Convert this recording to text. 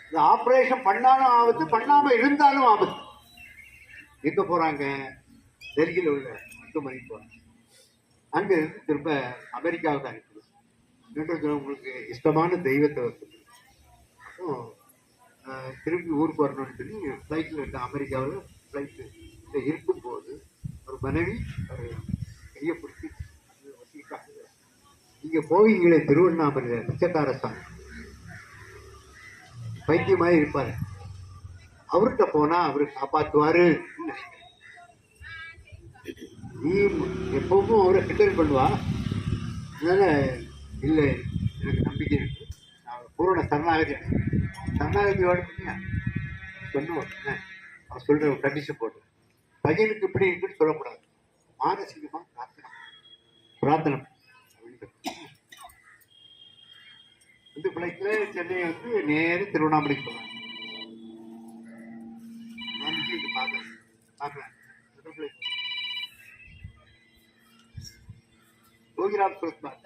இந்த ஆபரேஷன் பண்ணாலும் ஆபத்து, பண்ணாம இருந்தாலும் ஆபத்து. எங்க போறாங்க? டெல்லியில் உள்ள மருத்துவமனைக்கு போறாங்க. அங்க இருந்து திரும்ப அமெரிக்காவுக்கு அனுப்பி உங்களுக்கு இஷ்டமான தெய்வத்தை வந்து திரும்பி ஊருக்கு வரணும்னு சொல்லி ஃப்ளைட்டில் இருக்க அமெரிக்காவில் ஃப்ளைட்டு இருக்கும்போது ஒரு மனைவி ஒரு கையை பிடிச்சி வசிக்காங்க. நீங்க போவீங்களே திருவண்ணாமலை பிச்சைக்கார சாமி பைத்தியமாய் இருப்பாரு, அவர்கிட்ட போனா அவரு காப்பாற்றுவாரு. நீ எப்பவும் அவரை கிண்டல் பண்ணுவா, அதனால இல்லை எனக்கு நம்பிக்கை இருக்கு, நான் பூரண சரணாகதியோட சொல்லுவோம். அவர் சொல்ற ஒரு கண்டிஷன் போட்டு பையனுக்கு இப்படி இருக்குன்னு சொல்லக்கூடாது, மானசீகமா பிரார்த்தனை வந்து பிள்ளைக்கு சென்னை வந்து நேர திருவண்ணாமலைக்கு போறாங்க. பார்க்கிறேன் யோகிராம் சுரத் பார்த்த